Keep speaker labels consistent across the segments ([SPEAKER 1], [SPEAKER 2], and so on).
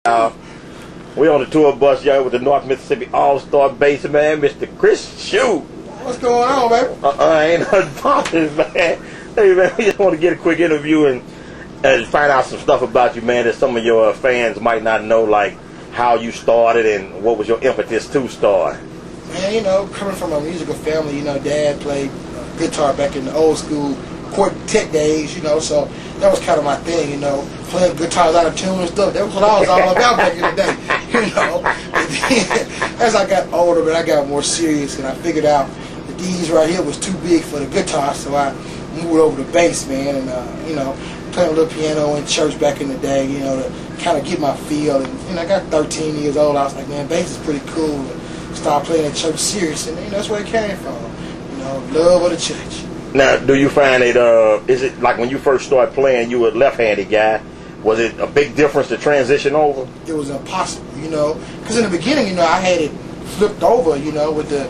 [SPEAKER 1] We on the tour bus, y'all, with the North Mississippi All-Star bass man, Mr. Chris Shue.
[SPEAKER 2] What's going on, baby?
[SPEAKER 1] Ain't nothing poppin', man. Hey, man, we just want to get a quick interview and find out some stuff about you, man, that some of your fans might not know, like how you started and what was your impetus to start.
[SPEAKER 2] Man, you know, coming from a musical family, you know, Dad played guitar back in the old school quartet days, you know, so that was kind of my thing, you know, playing guitars out of tune and stuff. That was what I was all about back in the day, you know. But then, as I got older, but I got more serious, and I figured out that these right here was too big for the guitar, so I moved over to bass, man, and, you know, playing a little piano in church back in the day, you know, to kind of get my feel. And, you know, I got 13 years old, I was like, man, bass is pretty cool. And started playing in church serious, and, you know, that's where it came from, you know, love of the church.
[SPEAKER 1] Now, do you find it, is it like when you first started playing, you were a left-handed guy, was it a big difference to transition over?
[SPEAKER 2] It was impossible, you know, because in the beginning, you know, I had it flipped over, you know, with the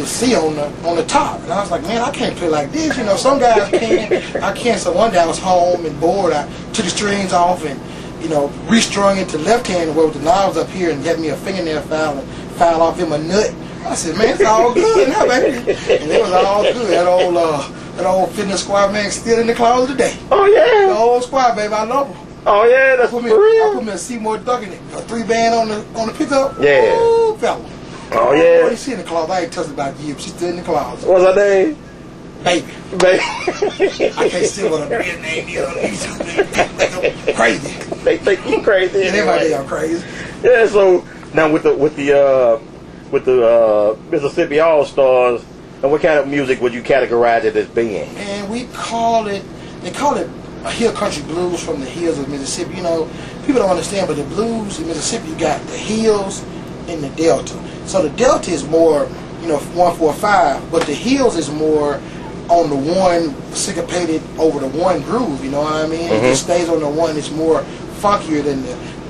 [SPEAKER 2] C on the top, and I was like, man, I can't play like this, you know. Some guys can, I can't. So one day I was home and bored. I took the strings off and, you know, restrung it to left hand with the knobs up here and got me a fingernail file off in my nut. I said, man, it's all good now, baby. And it was all good. That old fitness squad man still in the closet today.
[SPEAKER 1] Oh yeah,
[SPEAKER 2] the old squad, baby, I love him.
[SPEAKER 1] Oh yeah, that's for real.
[SPEAKER 2] I put me a Seymour Duck in it, a 3-band on the pickup.
[SPEAKER 1] Yeah.
[SPEAKER 2] Ooh, fella.
[SPEAKER 1] Oh yeah.
[SPEAKER 2] What you see in the closet? I ain't touched about you. She's still in the closet.
[SPEAKER 1] What's her name?
[SPEAKER 2] Baby.
[SPEAKER 1] Baby.
[SPEAKER 2] I can't see what her real name is. Crazy.
[SPEAKER 1] They think you crazy.
[SPEAKER 2] Yeah, everybody I'm crazy.
[SPEAKER 1] Yeah. So now with the Mississippi All-Stars, and what kind of music would you categorize it as being?
[SPEAKER 2] And they call it a hill country blues from the hills of Mississippi. You know, people don't understand, but the blues in Mississippi, you got the hills and the delta. So the delta is more, you know, 1-4-5, but the hills is more on the one syncopated over the one groove. You know what I mean? It just stays on the one. It's more funkier than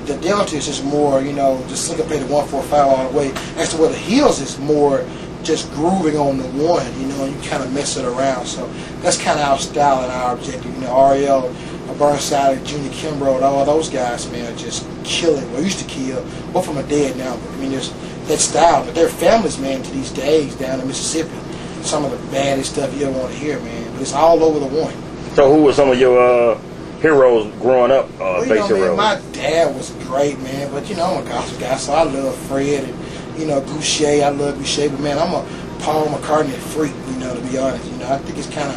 [SPEAKER 2] the delta is just more, you know, just syncopated 1-4-5 all the way. As to where the hills is more just grooving on the one, you know, and you kind of mess it around. So that's kind of our style and our objective. You know, Ariel, Burnside, Junior Kimbrough, all those guys, man, are just killing. Well, used to kill. Both of them are dead now, but I mean, there's that style. But their families, man, to these days down in Mississippi, some of the baddest stuff you ever want to hear, man. But it's all over the one. So
[SPEAKER 1] who were some of your heroes growing up,
[SPEAKER 2] well,
[SPEAKER 1] bass heroes?
[SPEAKER 2] Man, my dad was great, man, but, you know, I'm a gospel guy, so I love Fred and, you know, Boucher. I love Boucher, but, man, I'm a Paul McCartney freak, you know, to be honest. You know, I think it's kind of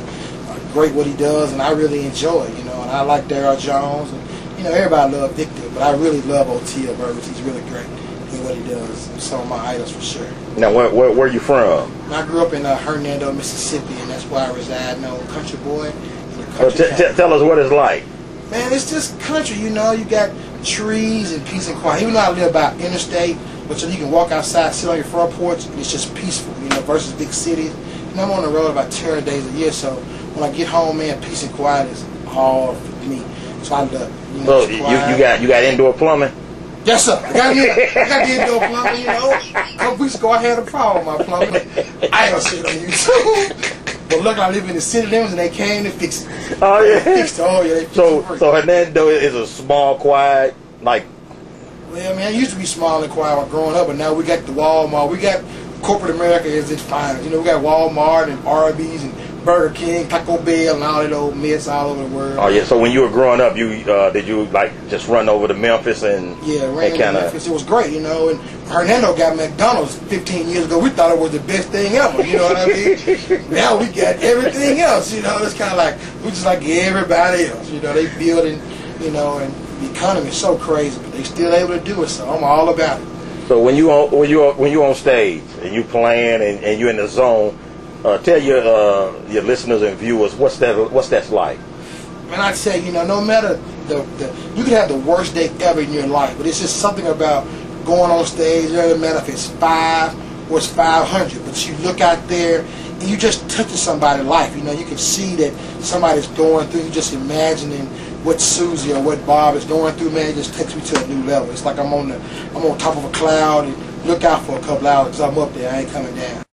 [SPEAKER 2] great what he does, and I really enjoy it, you know, and I like Darryl Jones, and, you know, everybody loves Victor, but I really love Oteil Burbridge. He's really great in what he does. Some of my idols for sure.
[SPEAKER 1] Now, where are you from?
[SPEAKER 2] I grew up in Hernando, Mississippi, and that's where I reside now, country boy.
[SPEAKER 1] Tell us what it's like.
[SPEAKER 2] Man, it's just country, you know. You got trees and peace and quiet. Even though I live by interstate, but so you can walk outside, sit on your front porch, and it's just peaceful, you know, versus big cities. You know, I'm on the road about 200 days a year, so when I get home, man, peace and quiet is all for me. So I love, you know,
[SPEAKER 1] so you got indoor plumbing?
[SPEAKER 2] Yes, sir. I got the indoor plumbing, you know. A couple weeks ago, I had a problem with my plumbing. I ain't gonna say it on YouTube. But look, I live in the city limits, and they came to fix it.
[SPEAKER 1] Oh yeah.
[SPEAKER 2] They fixed it. Oh yeah. They fixed it.
[SPEAKER 1] So Hernando is a small, quiet, like.
[SPEAKER 2] Well, man, it used to be small and quiet while growing up, but now we got the Walmart. We got corporate America as its finest. You know, we got Walmart and Arby's and Burger King, Taco Bell, and all that old mess all over the world.
[SPEAKER 1] Oh yeah. So when you were growing up, you did you like just run over to Memphis and
[SPEAKER 2] ran to Memphis? It was great, you know. And Hernando got McDonald's 15 years ago. We thought it was the best thing ever. You know what I mean? Now we got everything else. You know, it's kind of like we just like everybody else. You know, they building, you know, and the economy is so crazy, but they still able to do it. So I'm all about it.
[SPEAKER 1] So when you on stage and you playing and you in the zone. Tell your listeners and viewers what's that like.
[SPEAKER 2] Man, I'd say, you know, no matter you could have the worst day ever in your life, but it's just something about going on stage. It doesn't matter if it's 5 or it's 500, but you look out there and you just touching somebody's life. You know, you can see that somebody's going through. You just imagining what Susie or what Bob is going through. Man, it just takes me to a new level. It's like I'm on top of a cloud and look out for a couple hours because I'm up there. I ain't coming down.